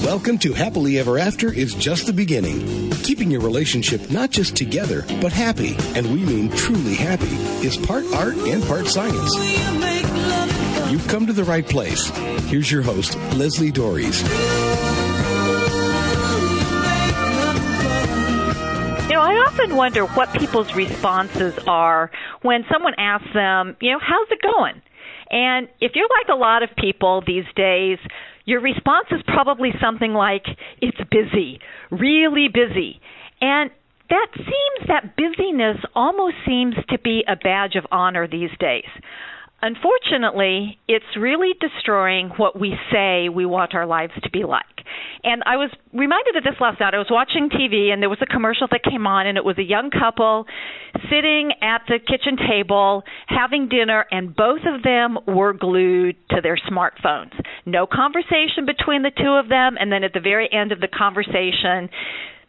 Welcome to Happily Ever After is just the beginning. Keeping your relationship not just together, but happy, and we mean truly happy, is part art and part science. You've come to the right place. Here's your host, Leslie Dories. I often wonder what people's responses are when someone asks them, how's it going? And if you're like a lot of people these days, your response is probably something like, it's busy, really busy. And that busyness almost seems to be a badge of honor these days. Unfortunately, it's really destroying what we say we want our lives to be like. And I was reminded of this last night. I was watching TV, and there was a commercial that came on, and it was a young couple sitting at the kitchen table having dinner, and both of them were glued to their smartphones. No conversation between the two of them, and then at the very end of the conversation,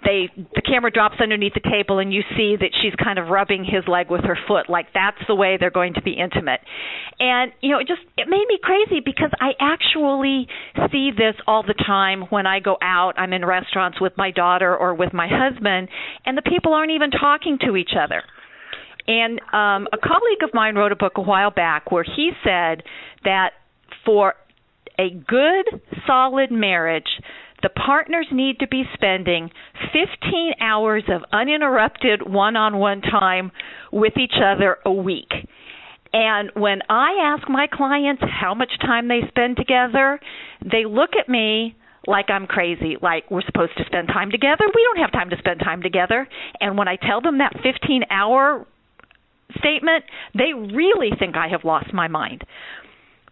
the camera drops underneath the table, and you see that she's kind of rubbing his leg with her foot, like that's the way they're going to be intimate. And, it made me crazy because I actually see this all the time when I go out. I'm in restaurants with my daughter or with my husband, and the people aren't even talking to each other. And a colleague of mine wrote a book a while back where he said that for a good, solid marriage, the partners need to be spending 15 hours of uninterrupted one-on-one time with each other a week. And when I ask my clients how much time they spend together, they look at me like I'm crazy, like we're supposed to spend time together. We don't have time to spend time together. And when I tell them that 15-hour statement, they really think I have lost my mind.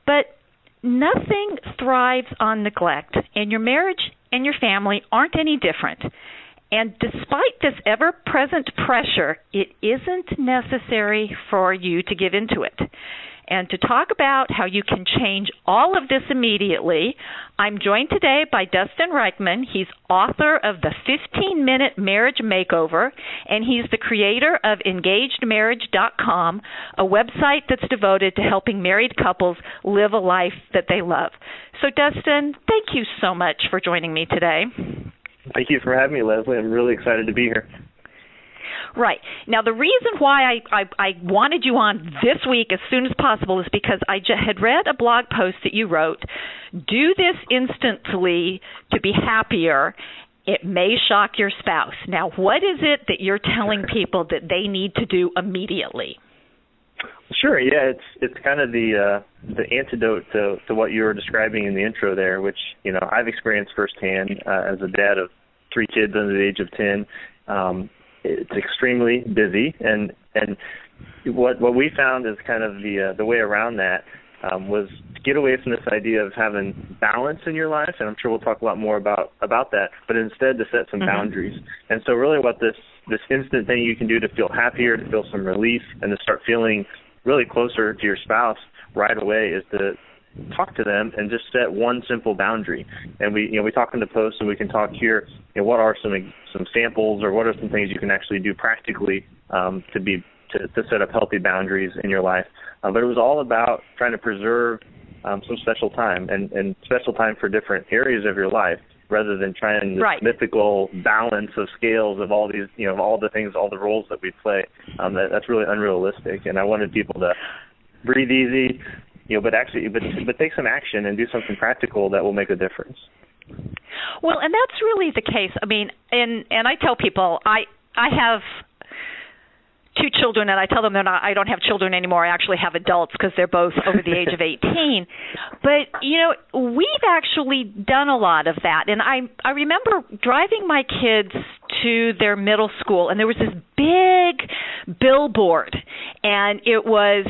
But nothing thrives on neglect, and your marriage and your family aren't any different. And despite this ever-present pressure, it isn't necessary for you to give into it. And to talk about how you can change all of this immediately, I'm joined today by Dustin Reichman. He's author of the 15-Minute Marriage Makeover, and he's the creator of EngagedMarriage.com, a website that's devoted to helping married couples live a life that they love. So, Dustin, thank you so much for joining me today. Thank you for having me, Leslie. I'm really excited to be here. Right. Now, the reason why I wanted you on this week as soon as possible is because I had read a blog post that you wrote, do this instantly to be happier. It may shock your spouse. Now, what is it that you're telling people that they need to do immediately? Sure. Yeah, it's kind of the antidote to what you were describing in the intro there, which I've experienced firsthand as a dad of 3 kids under the age of 10. It's extremely busy, and what we found is kind of the way around that was to get away from this idea of having balance in your life, and I'm sure we'll talk a lot more about that, but instead to set some boundaries. And so really what this instant thing you can do to feel happier, to feel some relief, and to start feeling really closer to your spouse right away is to talk to them and just set one simple boundary. And we talk in the post, and we can talk here. What are some samples, or what are some things you can actually do practically to set up healthy boundaries in your life? But it was all about trying to preserve some special time and special time for different areas of your life, rather than trying this mythical balance of scales of all these, all the things, all the roles that we play. That's really unrealistic. And I wanted people to breathe easy, but take some action and do something practical that will make a difference. Well, and that's really the case. I mean, and I tell people I have 2 children, and I tell them I don't have children anymore. I actually have adults because they're both over the age of 18. But, we've actually done a lot of that. And I remember driving my kids to their middle school, and there was this big billboard. And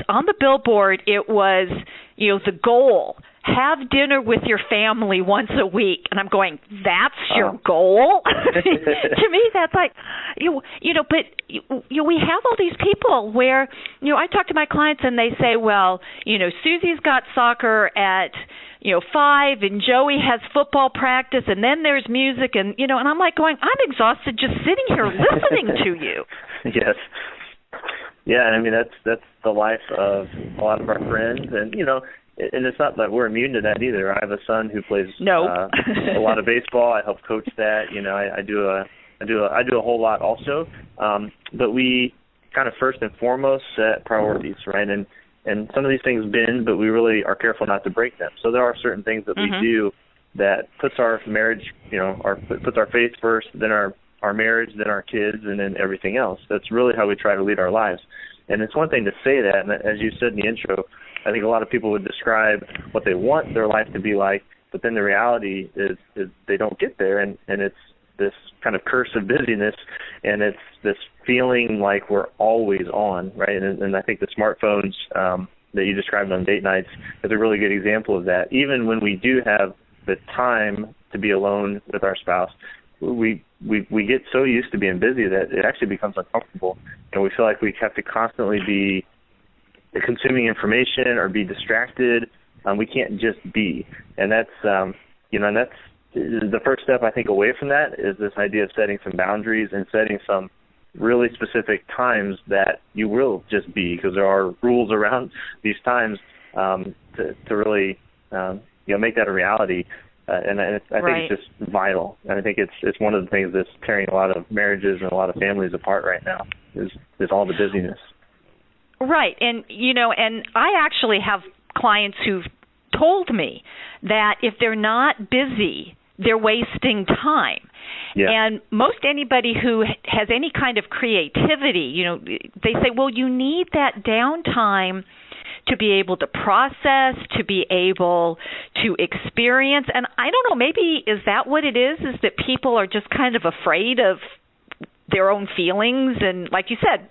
on the billboard, it was, the goal. Have dinner with your family once a week. And I'm going, that's your goal? To me, that's like, but we have all these people where, I talk to my clients and they say, well, Susie's got soccer at, 5 and Joey has football practice and then there's music and, and I'm like going, I'm exhausted just sitting here listening to you. Yes. Yeah, and I mean, that's the life of a lot of our friends. And, and it's not that we're immune to that either. I have a son who plays a lot of baseball. I help coach that. I do a whole lot also. But we kind of first and foremost set priorities, right? And some of these things bend, but we really are careful not to break them. So there are certain things that we do that puts our marriage, puts our faith first, then our marriage, then our kids, and then everything else. That's really how we try to lead our lives. And it's one thing to say that, and as you said in the intro, I think a lot of people would describe what they want their life to be like, but then the reality is they don't get there, and it's this kind of curse of busyness, and it's this feeling like we're always on, right? And I think the smartphones that you described on date nights is a really good example of that. Even when we do have the time to be alone with our spouse, we get so used to being busy that it actually becomes uncomfortable, and we feel like we have to constantly be consuming information or be distracted. We can't just be, and that's and that's the first step, I think, away from that is this idea of setting some boundaries and setting some really specific times that you will just be, because there are rules around these times to really make that a reality. And I think it's just vital. And I think it's one of the things that's tearing a lot of marriages and a lot of families apart right now is all the busyness. Right. And, and I actually have clients who've told me that if they're not busy, they're wasting time. Yeah. And most anybody who has any kind of creativity, they say, well, you need that downtime to be able to process, to be able to experience. And I don't know, maybe is that what it is that people are just kind of afraid of their own feelings? And like you said,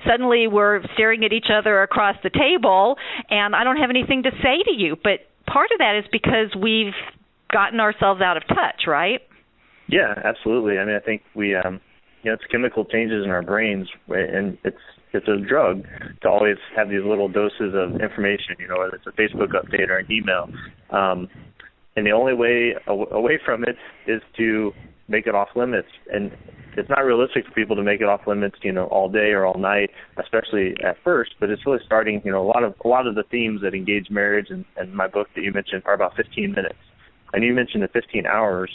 suddenly we're staring at each other across the table and I don't have anything to say to you. But part of that is because we've gotten ourselves out of touch, right? Yeah, absolutely. I mean, I think we, it's chemical changes in our brains, and it's a drug to always have these little doses of information, whether it's a Facebook update or an email. And the only way away from it is to make it off limits. And it's not realistic for people to make it off limits, all day or all night, especially at first. But it's really starting, a lot of the themes that engage marriage and my book that you mentioned are about 15 minutes. And you mentioned the 15 hours,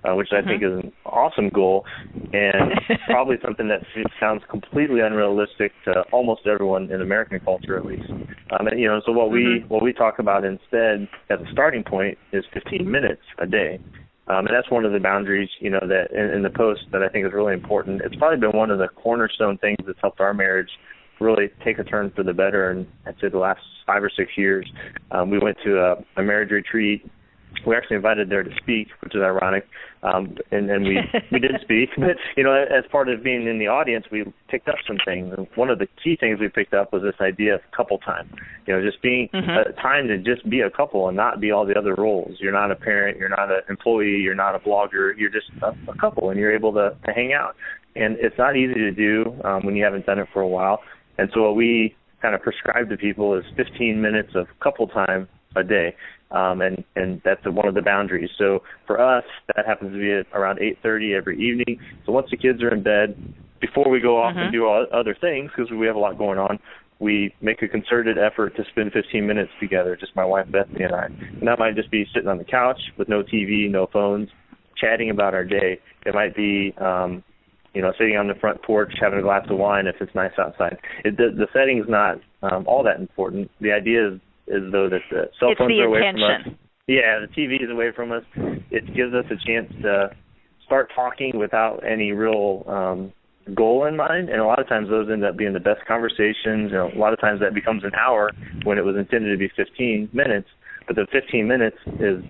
which I think is an awesome goal, and probably something that sounds completely unrealistic to almost everyone in American culture, at least. So what we talk about instead as a starting point is 15 minutes a day, and that's one of the boundaries, that in the post that I think is really important. It's probably been one of the cornerstone things that's helped our marriage really take a turn for the better. And I'd say the last 5 or 6 years, we went to a marriage retreat. We actually invited there to speak, which is ironic, and we did speak. But, as part of being in the audience, we picked up some things. And one of the key things we picked up was this idea of couple time, just being time to just be a couple and not be all the other roles. You're not a parent, you're not an employee, you're not a blogger, you're just a couple, and you're able to hang out. And it's not easy to do when you haven't done it for a while. And so what we kind of prescribe to people is 15 minutes of couple time a day. And that's one of the boundaries. So for us, that happens to be at around 8:30 every evening. So once the kids are in bed, before we go off and do all other things, because we have a lot going on, we make a concerted effort to spend 15 minutes together, just my wife Bethany and I. And that might just be sitting on the couch with no TV, no phones, chatting about our day. It might be sitting on the front porch having a glass of wine if it's nice outside. The setting is not all that important. The idea is though that the cell phones are away from us. Yeah, the TV is away from us. It gives us a chance to start talking without any real goal in mind, and a lot of times those end up being the best conversations. A lot of times that becomes an hour when it was intended to be 15 minutes, but the 15 minutes is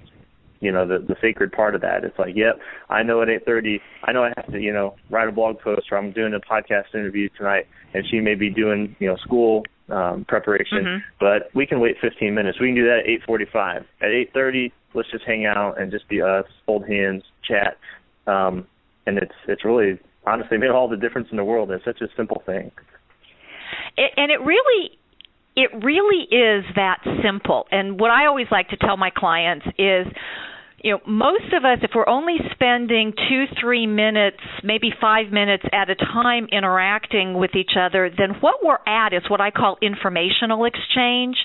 the sacred part of that. It's like, yep, I know at 8:30, I know I have to, write a blog post, or I'm doing a podcast interview tonight, and she may be doing, school preparation, but we can wait 15 minutes. We can do that at 8:45. At 8:30, let's just hang out and just be us, hold hands, chat, and it's really, honestly, made all the difference in the world. It's such a simple thing. And it really is that simple. And what I always like to tell my clients is, most of us, if we're only spending 2-3 minutes, maybe 5 minutes at a time interacting with each other, then what we're at is what I call informational exchange.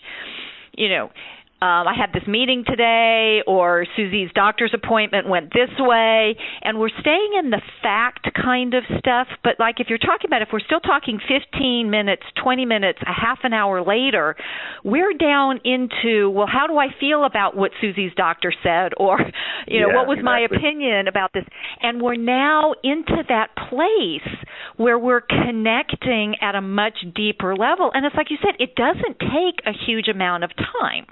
I had this meeting today, or Susie's doctor's appointment went this way, and we're staying in the fact kind of stuff. But like if we're still talking 15 minutes, 20 minutes, a half an hour later, we're down into, well, how do I feel about what Susie's doctor said, or, what was my opinion about this? And we're now into that place where we're connecting at a much deeper level. And it's like you said, it doesn't take a huge amount of time.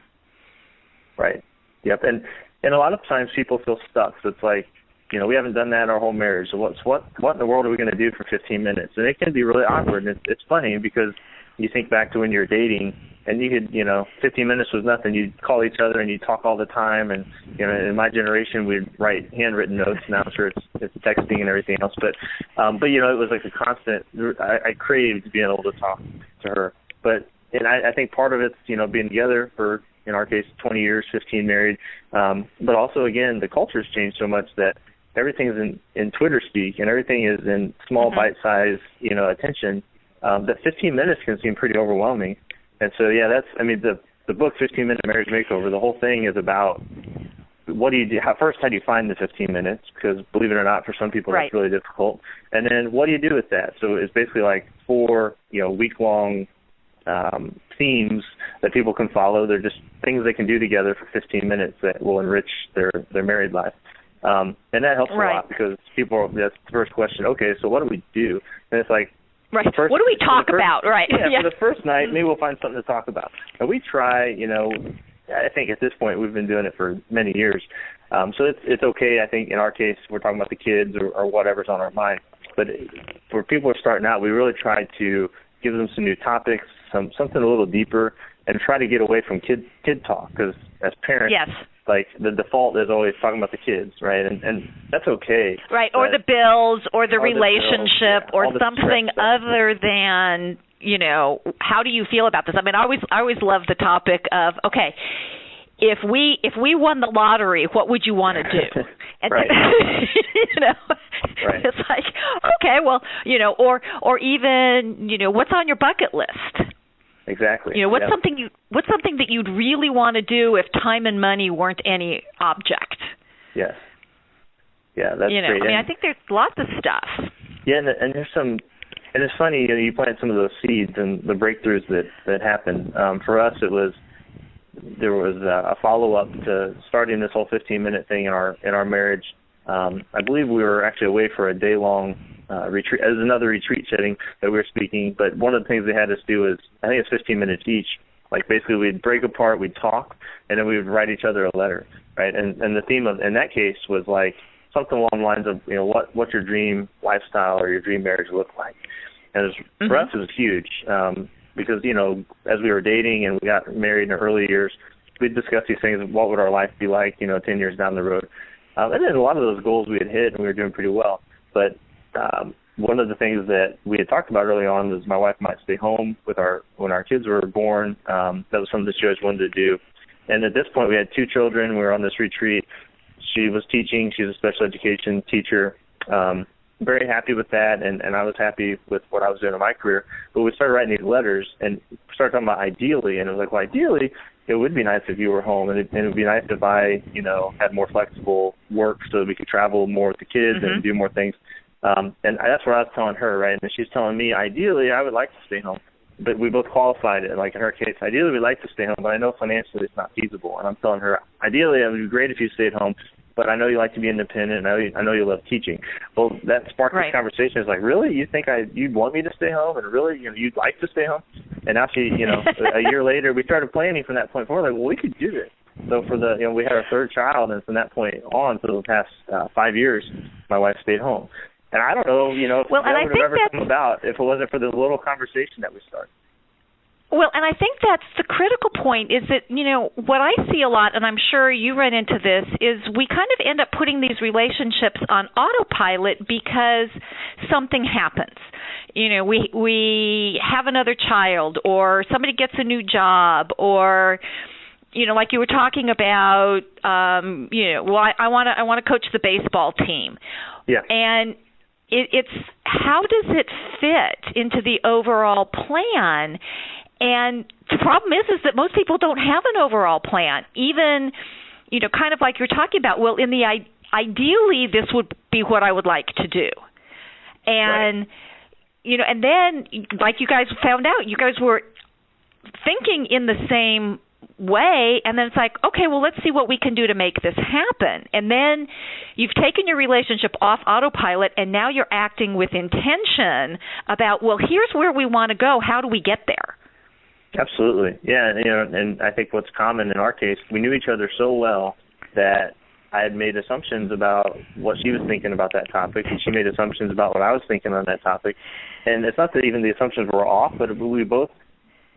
Right. Yep. And a lot of times people feel stuck. So it's like, we haven't done that in our whole marriage. So what in the world are we going to do for 15 minutes? And it can be really awkward. And it's funny because you think back to when you're dating, and you could, 15 minutes was nothing. You'd call each other and you'd talk all the time. And, in my generation, we'd write handwritten notes. Now I'm sure it's texting and everything else. But it was like a constant, I craved being able to talk to her. And I think part of it's, being together for, in our case, 20 years, 15 married. But also, again, the culture's changed so much that everything's in Twitter speak, and everything is in small bite-sized, attention, that 15 minutes can seem pretty overwhelming. And so, the book, 15-Minute Marriage Makeover, the whole thing is about what do you do? How do you find the 15 minutes? Because believe it or not, for some people, that's really difficult. And then what do you do with that? So it's basically like 4, week-long themes that people can follow. They're just things they can do together for 15 minutes that will enrich their married life. And that helps a lot because that's the first question. Okay, so what do we do? And it's like, what do we talk about? Right. Yeah, for the first night, maybe we'll find something to talk about. And we try, I think at this point we've been doing it for many years. So it's okay. I think in our case, we're talking about the kids or whatever's on our mind. But for people who are starting out, we really try to give them some new topics, something a little deeper, and try to get away from kid talk. Because as parents, like the default is always talking about the kids, right? And that's okay. Right, or the bills, or the relationship, or something other than, how do you feel about this? I mean, I always love the topic of, okay, if we won the lottery, what would you want to do? And right. It's like, okay, well, or even, what's on your bucket list? Exactly. What's something that you'd really want to do if time and money weren't any object? Yes. Yeah, that's great. I mean, I think there's lots of stuff. Yeah, and there's some, and it's funny, you plant some of those seeds and the breakthroughs that happen. For us, there was a follow-up to starting this whole 15-minute thing in our marriage. I believe we were actually away for a day-long retreat. It was another retreat setting that we were speaking, but one of the things they had us do is, I think it's 15 minutes each. Like basically we'd break apart, we'd talk, and then we would write each other a letter, right? And the theme in that case was like something along the lines of, what's your dream lifestyle or your dream marriage look like? And for us, it was huge. Because, as we were dating and we got married in the early years, we'd discuss these things. What would our life be like, 10 years down the road? And then a lot of those goals we had hit and we were doing pretty well. But one of the things that we had talked about early on was my wife might stay home when our kids were born. That was something that she always wanted to do. And at this point, we had 2 children. We were on this retreat. She was teaching. She's a special education teacher. Very happy with that, and I was happy with what I was doing in my career. But we started writing these letters and started talking about ideally, and it was like, well, ideally, it would be nice if you were home, and it would be nice if I, had more flexible work so that we could travel more with the kids and do more things. And that's what I was telling her, right? And she's telling me, ideally, I would like to stay home. But we both qualified it. Like in her case, ideally, we'd like to stay home, but I know financially it's not feasible. And I'm telling her, ideally, it would be great if you stayed home, but I know you like to be independent, and I know you love teaching. Well, that sparked this conversation. It's like, really? You think you'd want me to stay home, and really, you'd like to stay home? And now she, a year later, we started planning from that point forward. Like, well, we could do this. So for we had our 3rd child, and from that point on, for the past 5 years, my wife stayed home. And I don't know, if that would have ever come about if it wasn't for the little conversation that we started. Well, and I think that's the critical point is that, what I see a lot, and I'm sure you run into this, is we kind of end up putting these relationships on autopilot because something happens. We have another child, or somebody gets a new job, or, like you were talking about, I want to coach the baseball team. Yeah. And it's how does it fit into the overall plan? And the problem is that most people don't have an overall plan. Even, kind of like you're talking about, well, in the ideally, this would be what I would like to do. And, and then, like you guys found out, you guys were thinking in the same way, and then it's like, okay, well, let's see what we can do to make this happen. And then you've taken your relationship off autopilot, and now you're acting with intention about, well, here's where we want to go. How do we get there? Absolutely. Yeah, and I think what's common in our case, we knew each other so well that I had made assumptions about what she was thinking about that topic, and she made assumptions about what I was thinking on that topic. And it's not that even the assumptions were off, but we both,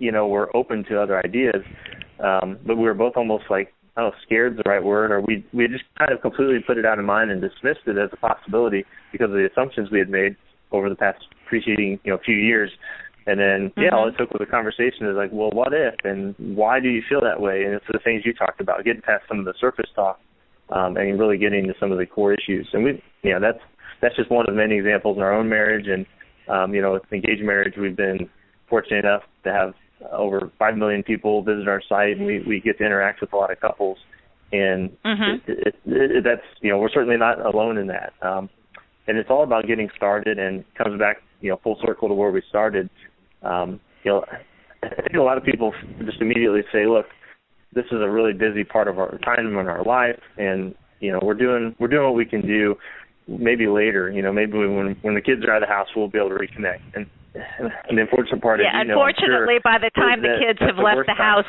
were open to other ideas. But we were both almost like, I don't know, scared's the right word, or we just kind of completely put it out of mind and dismissed it as a possibility because of the assumptions we had made over the past preceding, few years. And then, all it took was a conversation is like, well, what if, and why do you feel that way? And it's the things you talked about, getting past some of the surface talk, and really getting to some of the core issues. And that's just one of many examples in our own marriage. And, with engaged marriage, we've been fortunate enough to have over 5 million people visit our site, and we get to interact with a lot of couples. And that's, we're certainly not alone in that. And it's all about getting started, and comes back, full circle to where we started. I think a lot of people just immediately say, look, this is a really busy part of our time in our life, and we're doing what we can do. Maybe later, maybe when the kids are out of the house, we'll be able to reconnect. And the unfortunate part is, unfortunately, by the time the kids have left the house,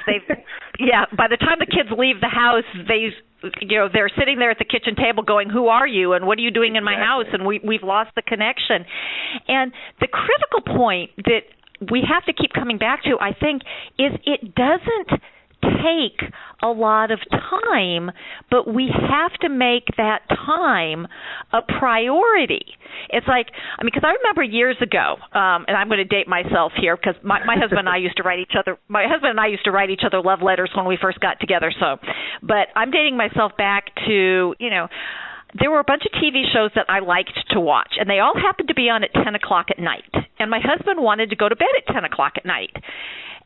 by the time the kids leave the house, they're sitting there at the kitchen table going, who are you and what are you doing in my house? And we've lost the connection. And the critical point that we have to keep coming back to, I think, is it doesn't take a lot of time, but we have to make that time a priority. It's like, because I remember years ago, and I'm going to date myself here because my husband and I used to write each other love letters when we first got together. But I'm dating myself back to, there were a bunch of TV shows that I liked to watch, and they all happened to be on at 10 o'clock at night. And my husband wanted to go to bed at 10 o'clock at night.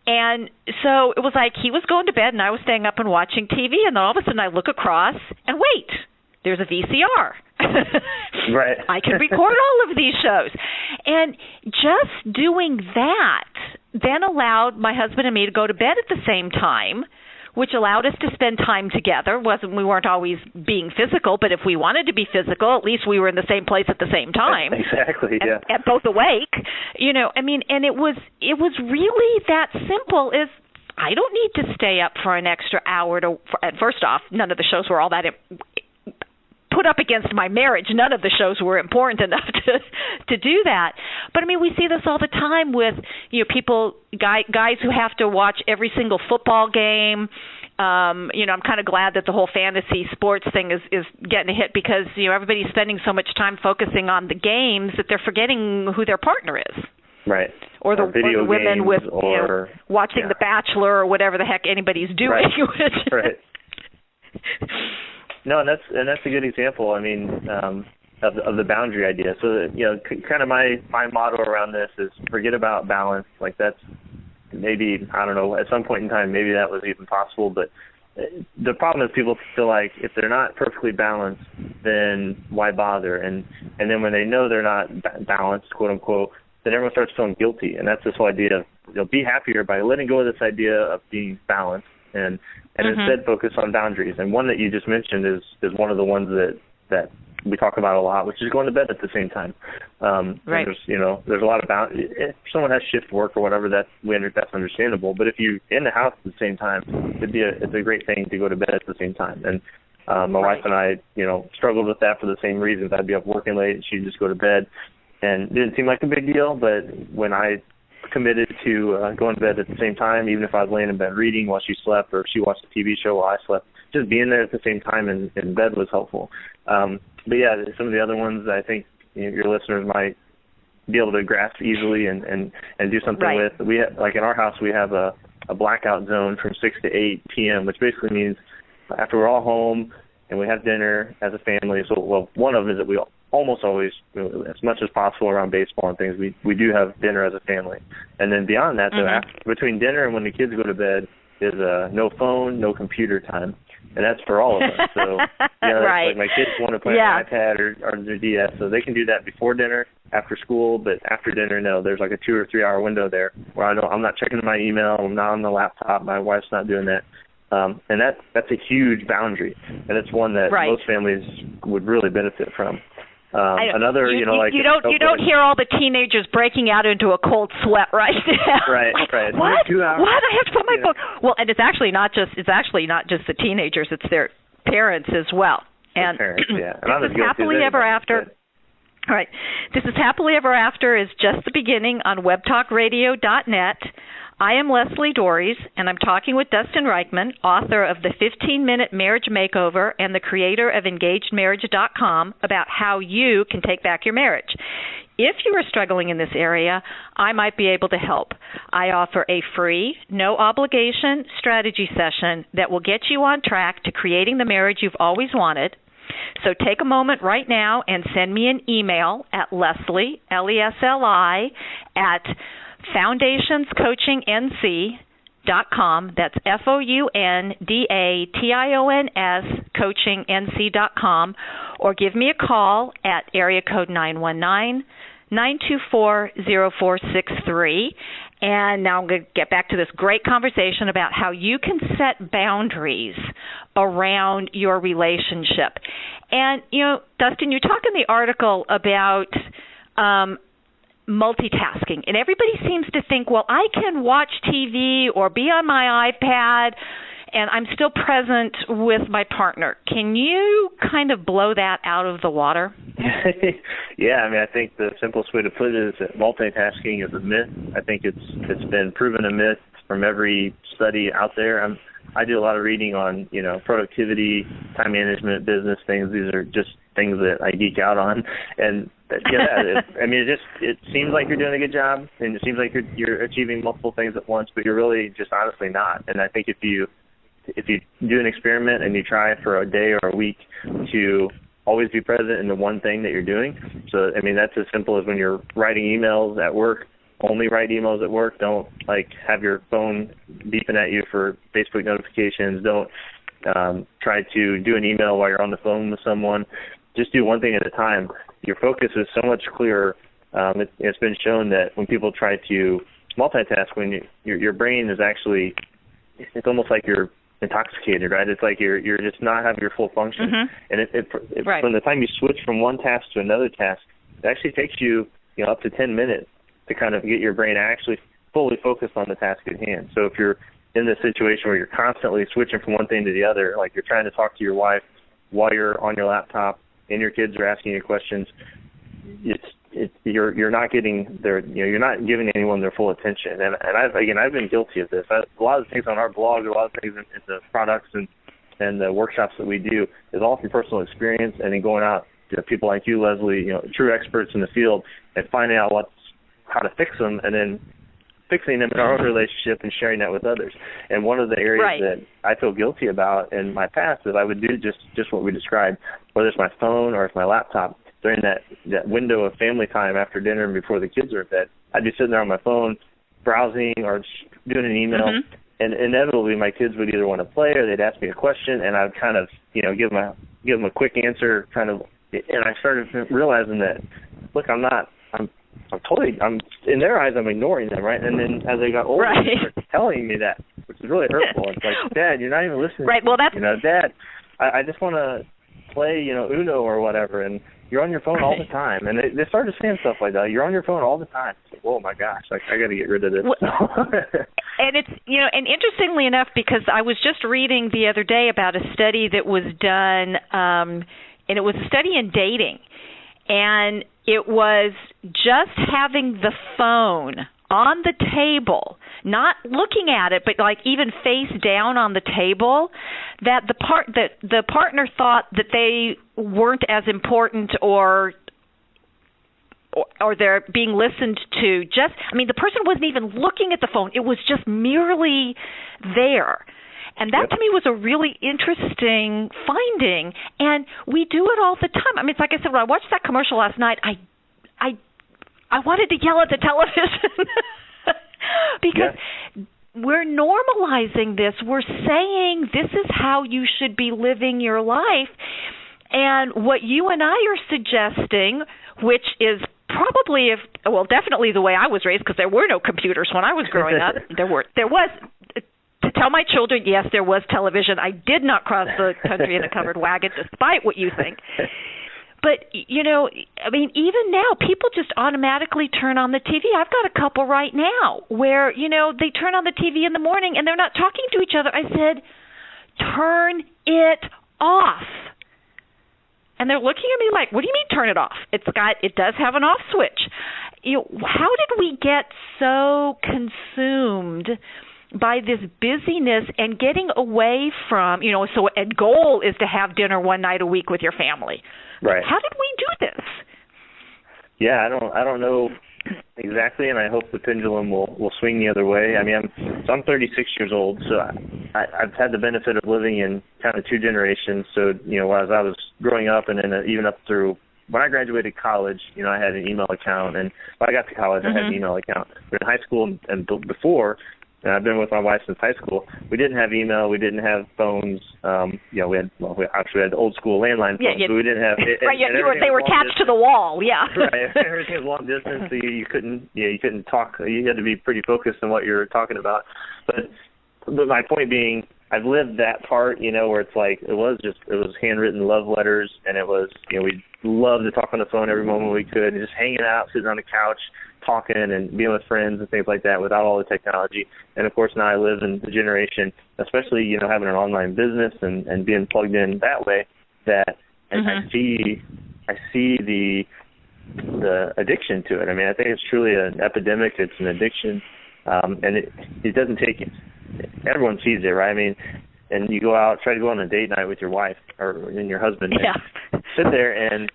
And so it was like he was going to bed and I was staying up and watching TV, and then all of a sudden I look across and wait, there's a VCR. Right. I can record all of these shows. And just doing that then allowed my husband and me to go to bed at the same time, which allowed us to spend time together. We weren't always being physical, but if we wanted to be physical, at least we were in the same place at the same time. Exactly, yeah. And both awake, and it was really that simple. Is I don't need to stay up for an extra hour and first off, none of the shows were all that put up against my marriage. None of the shows were important enough to do that. But we see this all the time with people, guys who have to watch every single football game. I'm kind of glad that the whole fantasy sports thing is getting a hit because everybody's spending so much time focusing on the games that they're forgetting who their partner is. Right. Or the women with watching The Bachelor or whatever the heck anybody's doing. Right. No, and that's a good example. of the boundary idea. So kind of my motto around this is forget about balance. Like that's maybe, I don't know, at some point in time maybe that was even possible. But the problem is people feel like if they're not perfectly balanced, then why bother? And then when they know they're not balanced, quote unquote, then everyone starts feeling guilty. And that's this whole idea of be happier by letting go of this idea of being balanced and instead focus on boundaries. And one that you just mentioned is one of the ones that we talk about a lot, which is going to bed at the same time. Right. There's a lot of boundaries. If someone has shift work or whatever, that's understandable. But if you're in the house at the same time, it's a great thing to go to bed at the same time. And my wife and I, struggled with that for the same reasons. I'd be up working late and she'd just go to bed, and it didn't seem like a big deal. But when I committed to going to bed at the same time, even if I was laying in bed reading while she slept, or if she watched a TV show while I slept, just being there at the same time in bed was helpful. But yeah, some of the other ones I think your listeners might be able to grasp easily and do something with. We have, like in our house, we have a blackout zone from 6 to 8 p.m., which basically means after we're all home and we have dinner as a family. So, one of them is that we almost always, as much as possible around baseball and things, we do have dinner as a family. And then beyond that, though, between dinner and when the kids go to bed is no phone, no computer time. And that's for all of us. So, right. Like my kids want to play on an iPad or their DS, so they can do that before dinner, after school, but after dinner, no. There's like a 2 or 3 hour window there where I'm not checking my email, I'm not on the laptop, my wife's not doing that. And that's a huge boundary, and it's one that most families would really benefit from. Another, you don't hear all the teenagers breaking out into a cold sweat right now. Right. What? 2 hours. What? I have to put my phone. Well, and it's actually not just the teenagers; it's their parents as well. And parents, yeah. And this is Happily Ever After. All right. This is Happily Ever After is just the beginning on webtalkradio.net. I am Leslie Dories, and I'm talking with Dustin Reichman, author of the 15-Minute Marriage Makeover and the creator of EngagedMarriage.com, about how you can take back your marriage. If you are struggling in this area, I might be able to help. I offer a free, no-obligation strategy session that will get you on track to creating the marriage you've always wanted. So take a moment right now and send me an email at Leslie, Lesli, at foundationscoachingnc.com. That's FOUNDATIONS coachingnc.com, or give me a call at area code 919-924-0463. And now I'm going to get back to this great conversation about how you can set boundaries around your relationship. And, Dustin, you talk in the article about multitasking, and everybody seems to think, well, I can watch TV or be on my iPad and I'm still present with my partner. Can you kind of blow that out of the water? Yeah, I think the simplest way to put it is that multitasking is a myth. I think it's been proven a myth from every study out there. I do a lot of reading on, productivity, time management, business things. These are just things that I geek out on. And it seems like you're doing a good job, and it seems like you're achieving multiple things at once, but you're really just honestly not. And I think if you do an experiment and you try for a day or a week to always be present in the one thing that you're doing. So, that's as simple as when you're writing emails at work, only write emails at work. Don't have your phone beeping at you for Facebook notifications. Don't try to do an email while you're on the phone with someone. Just do one thing at a time. Your focus is so much clearer. It's been shown that when people try to multitask, when your brain is actually, it's almost like you're intoxicated, right? It's like you're just not having your full function. And from the time you switch from one task to another task, it actually takes you, up to 10 minutes to kind of get your brain actually fully focused on the task at hand. So if you're in this situation where you're constantly switching from one thing to the other, like you're trying to talk to your wife while you're on your laptop and your kids are asking you questions, you're not getting you're not giving anyone their full attention. And I've been guilty of this. A lot of the things on our blog, a lot of things in the products and the workshops that we do is all from personal experience, and then going out to people like you, Leslie, true experts in the field, and finding out how to fix them, and then fixing them in our own relationship and sharing that with others. And one of the areas that I feel guilty about in my past is I would do just what we described, whether it's my phone or it's my laptop. During that window of family time after dinner and before the kids are in bed, I'd be sitting there on my phone, browsing or doing an email, and inevitably my kids would either want to play or they'd ask me a question, and I'd kind of, give them a quick answer, and I started realizing that, look, I'm in their eyes, I'm ignoring them, right? And then as they got older, they started telling me that, which is really hurtful. It's like, Dad, you're not even listening. Right. Well, that's Dad, I just want to play, Uno or whatever, and you're on your phone all the time. And they started saying stuff like that. You're on your phone all the time. It's like, oh my gosh, I got to get rid of this. And it's, and interestingly enough, because I was just reading the other day about a study that was done, and it was a study in dating. And it was just having the phone on the table, not looking at it, but even face down on the table, that the partner thought that they weren't as important or they're being listened to. The person wasn't even looking at the phone. It was just merely there. And that to me was a really interesting finding. And we do it all the time. I mean, it's like I said, when I watched that commercial last night, I wanted to yell at the television because we're normalizing this. We're saying this is how you should be living your life. And what you and I are suggesting, which is probably, definitely the way I was raised, because there were no computers when I was growing up. There was, to tell my children, yes, there was television. I did not cross the country in a covered wagon, despite what you think. But, I mean, even now, people just automatically turn on the TV. I've got a couple right now where, they turn on the TV in the morning and they're not talking to each other. I said, turn it off. And they're looking at me like, what do you mean turn it off? It does have an off switch. How did we get so consumed by this busyness and getting away from, so a goal is to have dinner one night a week with your family. Right. How did we do this? Yeah, I don't know exactly, and I hope the pendulum will swing the other way. I mean, I'm 36 years old, so I've had the benefit of living in kind of two generations. So, as I was growing up and then even up through when I graduated college, I had an email account, and when I got to college, I had an email account. But in high school and before, and I've been with my wife since high school, we didn't have email, we didn't have phones. We actually had old school landline phones, but we didn't have it. Right, they were attached to the wall, yeah. Right, everything was long distance, so you couldn't talk. You had to be pretty focused on what you were talking about. But my point being, I've lived that part, where it's like it was handwritten love letters, and it was, we loved to talk on the phone every moment we could, and just hanging out, sitting on the couch, talking and being with friends and things like that without all the technology. And of course now I live in the generation, especially, having an online business and being plugged in that way, that I see the addiction to it. I mean, I think it's truly an epidemic. It's an addiction. And it doesn't take it. Everyone sees it, right? I mean, and you try to go on a date night with your wife or your husband, and sit there and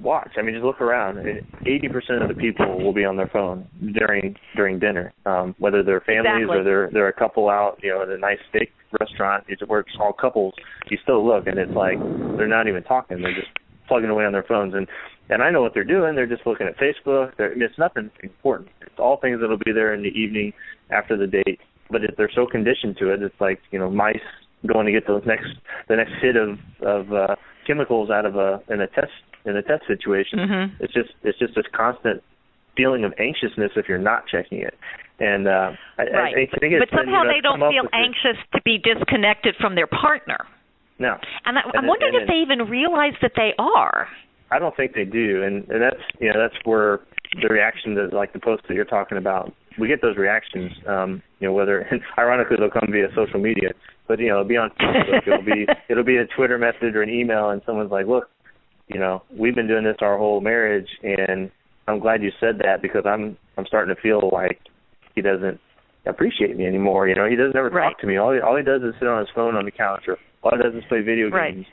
watch. I mean, just look around. 80% of the people will be on their phone during dinner, whether they're families or they're a couple out, at a nice steak restaurant. It works all couples. You still look, and it's like they're not even talking. They're just plugging away on their phones, and I know what they're doing. They're just looking at Facebook. It's nothing important. It's all things that'll be there in the evening after the date. But if they're so conditioned to it, it's like mice going to get the next hit of chemicals out of in a test situation. It's just this constant feeling of anxiousness if you're not checking it. And I think it's but somehow they don't feel anxious to be disconnected from their partner. No. And I'm wondering if they even realize that they are. I don't think they do, and that's where the reaction to like the post that you're talking about. We get those reactions, whether ironically they'll come via social media, but it'll be on Facebook, it'll be a Twitter message or an email, and someone's like, look, we've been doing this our whole marriage, and I'm glad you said that because I'm starting to feel like he doesn't appreciate me anymore. He doesn't ever talk to me. All he does is sit on his phone on the couch, or all he does is play video games,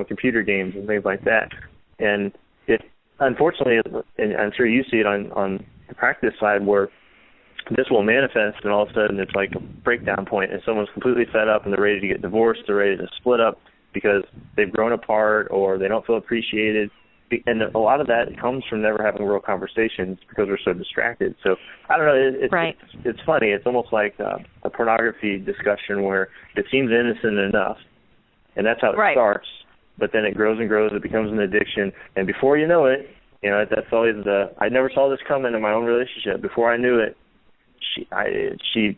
computer games, and things like that. And it unfortunately, and I'm sure you see it on the practice side, where this will manifest, and all of a sudden it's like a breakdown point, and someone's completely fed up, and they're ready to get divorced, they're ready to split up because they've grown apart or they don't feel appreciated. And a lot of that comes from never having real conversations because we're so distracted. So I don't know. It's funny. It's almost like a pornography discussion where it seems innocent enough, and that's how it starts. But then it grows and grows. It becomes an addiction, and before you know it, that's always I never saw this coming in my own relationship. Before I knew it, she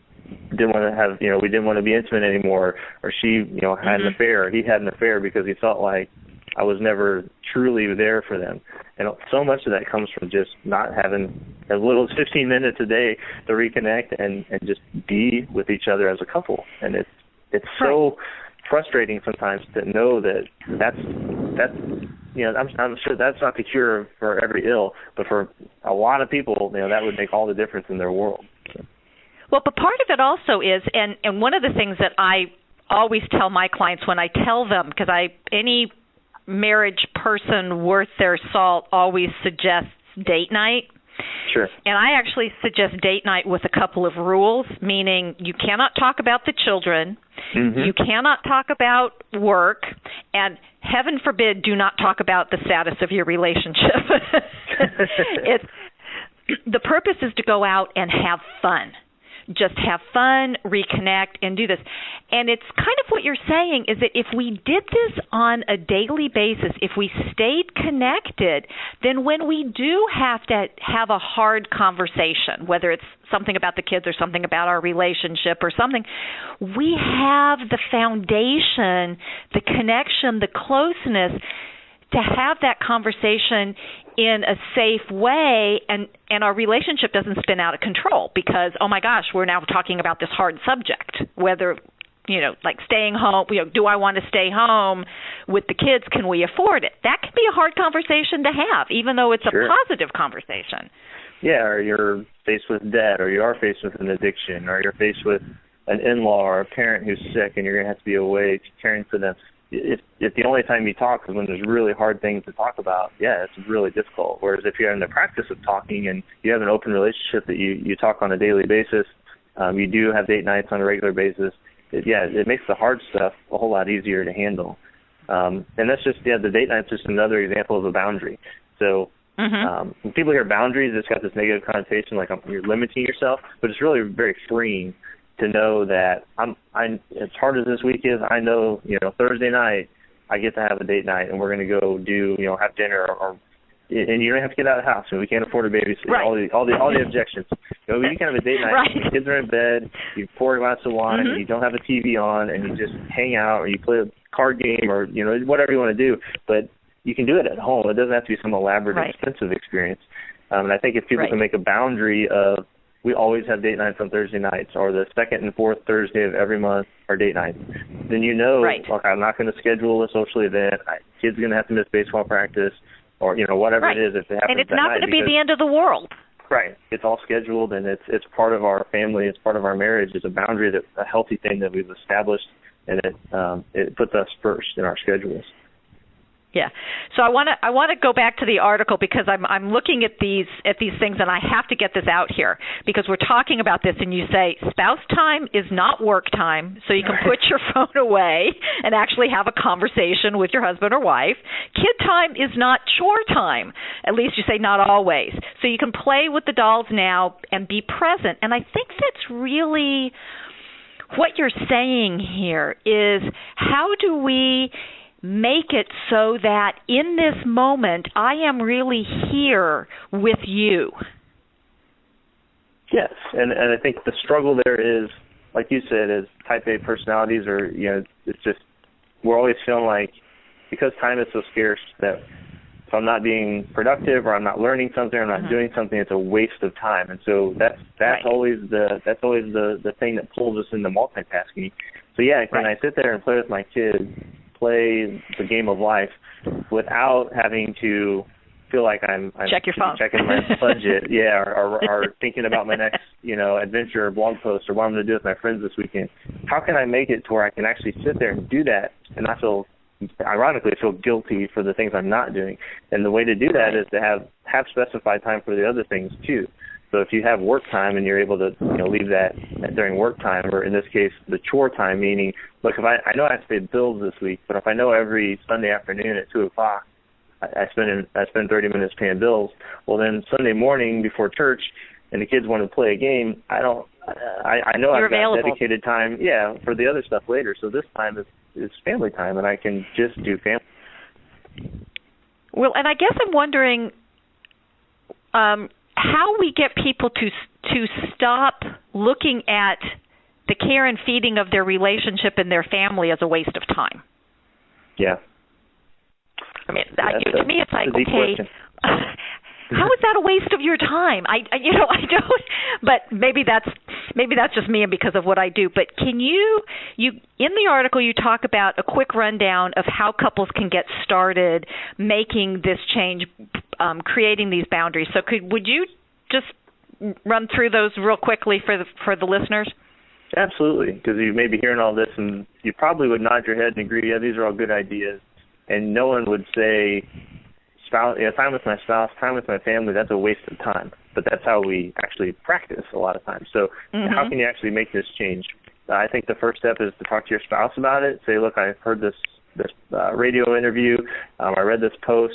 didn't want to have, we didn't want to be intimate anymore, or she, had an affair, or he had an affair because he felt like I was never truly there for them. And so much of that comes from just not having as little as 15 minutes a day to reconnect and just be with each other as a couple. And it's so frustrating sometimes to know that's I'm sure that's not the cure for every ill, but for a lot of people, that would make all the difference in their world. So. Well, but part of it also is, and one of the things that I always tell my clients when I tell them, because any marriage person worth their salt always suggests date night. Sure. And I actually suggest date night with a couple of rules, meaning you cannot talk about the children, you cannot talk about work, and heaven forbid, do not talk about the status of your relationship. The purpose is to go out and have fun. Just have fun, reconnect, and do this. And it's kind of what you're saying is that if we did this on a daily basis, if we stayed connected, then when we do have to have a hard conversation, whether it's something about the kids or something about our relationship or something, we have the foundation, the connection, the closeness to have that conversation in a safe way, and our relationship doesn't spin out of control because, oh my gosh, we're now talking about this hard subject, whether, like staying home, do I want to stay home with the kids? Can we afford it? That can be a hard conversation to have, even though it's a positive conversation. Yeah, or you're faced with debt, or you are faced with an addiction, or you're faced with an in-law or a parent who's sick and you're going to have to be away caring for them. If the only time you talk is when there's really hard things to talk about, yeah, it's really difficult. Whereas if you're in the practice of talking and you have an open relationship that you talk on a daily basis, you do have date nights on a regular basis, it makes the hard stuff a whole lot easier to handle. And that's just, the date night's just another example of a boundary. So when people hear boundaries, it's got this negative connotation like you're limiting yourself, but it's really very freeing to know that as hard as this week is, I know, Thursday night I get to have a date night and we're going to go do, have dinner and you don't have to get out of the house. We can't afford a babysitter. Right. All the objections. You can have a date night. Right. The kids are in bed. You pour a glass of wine. And you don't have a TV on, and you just hang out, or you play a card game, or whatever you want to do. But you can do it at home. It doesn't have to be some elaborate, expensive experience. And I think if people can make a boundary of, we always have date nights on Thursday nights, or the second and fourth Thursday of every month are date nights, then look, I'm not going to schedule a social event. Kids are going to have to miss baseball practice, or whatever it is if it happens. And it's not going to be the end of the world. Right. It's all scheduled, and it's part of our family. It's part of our marriage. It's a boundary, a healthy thing that we've established, and it puts us first in our schedules. Yeah. So I want to go back to the article because I'm looking at these things, and I have to get this out here because we're talking about this, and you say spouse time is not work time, so you can put your phone away and actually have a conversation with your husband or wife. Kid time is not chore time. At least you say not always. So you can play with the dolls now and be present. And I think that's really what you're saying here is how do we make it so that in this moment I am really here with you. Yes, and I think the struggle there is, like you said, is type A personalities, or it's just we're always feeling like because time is so scarce that if I'm not being productive or I'm not learning something or I'm not doing something, it's a waste of time. And so that's always the thing that pulls us into multitasking. So can I sit there and play with my kids, play the game of life without having to feel like I'm check your phone, checking my budget, or thinking about my next, adventure or blog post or what I'm going to do with my friends this weekend. How can I make it to where I can actually sit there and do that and not feel, ironically, feel guilty for the things I'm not doing? And the way to do that is to have specified time for the other things too. So if you have work time and you're able to leave that during work time, or in this case the chore time, meaning, look, if I know I have to pay bills this week, but if I know every Sunday afternoon at 2 o'clock I spend 30 minutes paying bills, well then Sunday morning before church and the kids want to play a game, I know You're I've got available. dedicated time for the other stuff later. So this time is family time, and I can just do family. Well, and I guess I'm wondering how we get people to stop looking at the care and feeding of their relationship and their family as a waste of time. Yeah. I mean, to me, it's like, okay, how is that a waste of your time? I don't. But maybe that's just me and because of what I do. But can you in the article you talk about a quick rundown of how couples can get started making this change, creating these boundaries. So would you just run through those real quickly for the listeners? Absolutely, because you may be hearing all this and you probably would nod your head and agree, these are all good ideas. And no one would say, time with my spouse, time with my family, that's a waste of time. but that's how we actually practice a lot of times. So how can you actually make this change? I think the first step is to talk to your spouse about it. Say, look, I heard this radio interview. I read this post.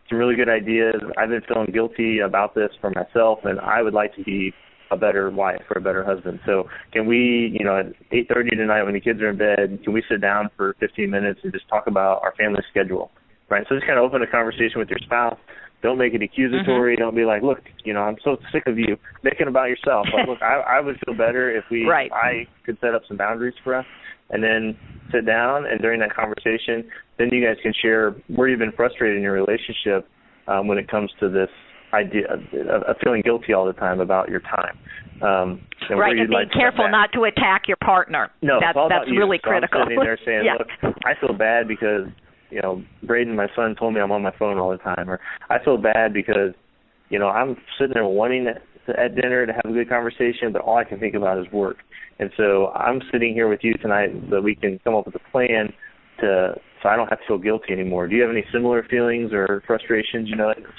Some really good ideas. I've been feeling guilty about this for myself, and I would like to be a better wife or a better husband. So can we, at 8:30 tonight when the kids are in bed, can we sit down for 15 minutes and just talk about our family schedule, right? So just kind of open a conversation with your spouse. Don't make it accusatory. Don't be like, look, I'm so sick of you. Make it about yourself. Like, look, I would feel better if I could set up some boundaries for us, and then sit down, and during that conversation, then you guys can share where you've been frustrated in your relationship when it comes to this idea of feeling guilty all the time about your time. And being careful not to attack your partner. No, that's really critical. I'm sitting there saying, look, I feel bad because, Braden, my son, told me I'm on my phone all the time, or I feel bad because, I'm sitting there wanting at dinner to have a good conversation, but all I can think about is work. And so I'm sitting here with you tonight so we can come up with a plan so I don't have to feel guilty anymore. Do you have any similar feelings or frustrations?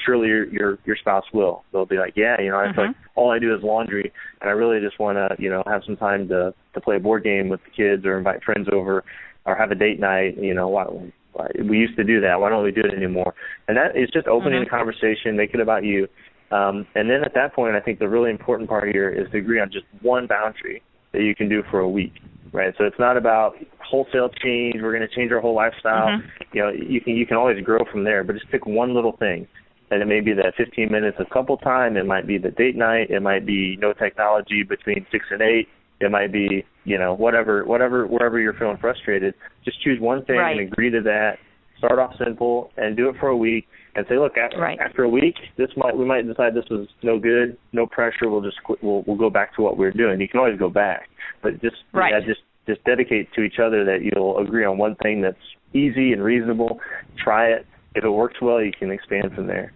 Surely your spouse will. They'll be like, I feel like all I do is laundry, and I really just want to, have some time to play a board game with the kids or invite friends over or have a date night. We used to do that. Why don't we do it anymore? And that is just opening the conversation, make it about you. And then at that point, I think the really important part here is to agree on just one boundary that you can do for a week, right? So it's not about wholesale change. We're going to change our whole lifestyle. You can always grow from there, but just pick one little thing. And it may be that 15 minutes of couple time. It might be the date night. It might be no technology between 6 and 8. It might be, wherever you're feeling frustrated. Just choose one thing and agree to that. Start off simple and do it for a week. And say, look, after a week, we might decide this was no good, no pressure. We'll just quit. We'll go back to what we were doing. You can always go back, but just dedicate to each other that you'll agree on one thing that's easy and reasonable. Try it. If it works well, you can expand from there.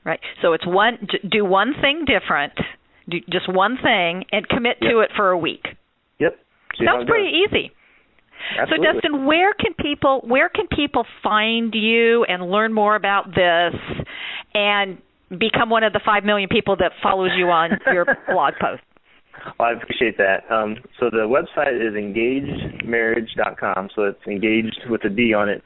Right. So it's do one thing different, do just one thing, and commit to it for a week. Yep. Sounds pretty easy. Absolutely. So, Dustin, where can people find you and learn more about this and become one of the 5 million people that follows you on your blog post? Well, I appreciate that. So the website is engagemarriage.com. So it's engaged with a D on it.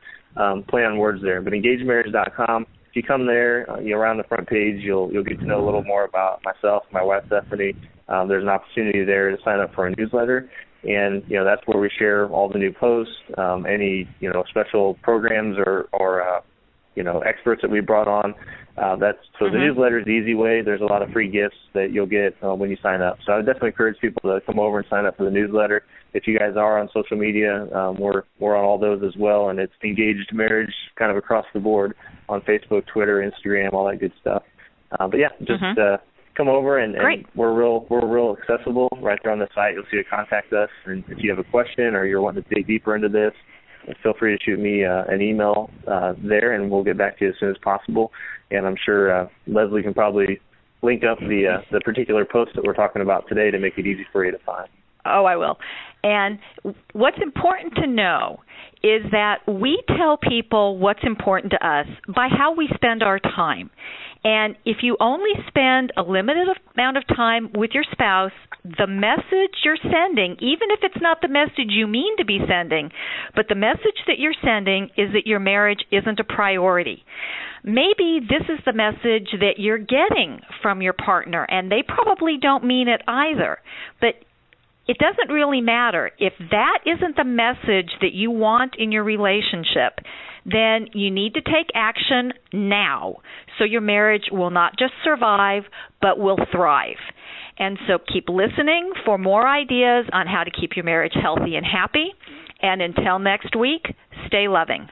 Play on words there, but engagemarriage.com. If you come there, around the front page, you'll get to know a little more about myself, my wife Stephanie. There's an opportunity there to sign up for a newsletter. And, that's where we share all the new posts, any, special programs or experts that we brought on. So the newsletter is the easy way. There's a lot of free gifts that you'll get when you sign up. So I would definitely encourage people to come over and sign up for the newsletter. If you guys are on social media, we're on all those as well. And it's Engaged Marriage kind of across the board on Facebook, Twitter, Instagram, all that good stuff. Come over and we're real accessible right there on the site. You'll see to contact us, and if you have a question or you're wanting to dig deeper into this, feel free to shoot me an email there, and we'll get back to you as soon as possible. And I'm sure Leslie can probably link up the particular post that we're talking about today to make it easy for you to find. Oh, I will. And what's important to know is that we tell people what's important to us by how we spend our time. And if you only spend a limited amount of time with your spouse, the message you're sending, even if it's not the message you mean to be sending, but the message that you're sending is that your marriage isn't a priority. Maybe this is the message that you're getting from your partner, and they probably don't mean it either. But it doesn't really matter. If that isn't the message that you want in your relationship, then you need to take action now so your marriage will not just survive but will thrive. And so keep listening for more ideas on how to keep your marriage healthy and happy. And until next week, stay loving.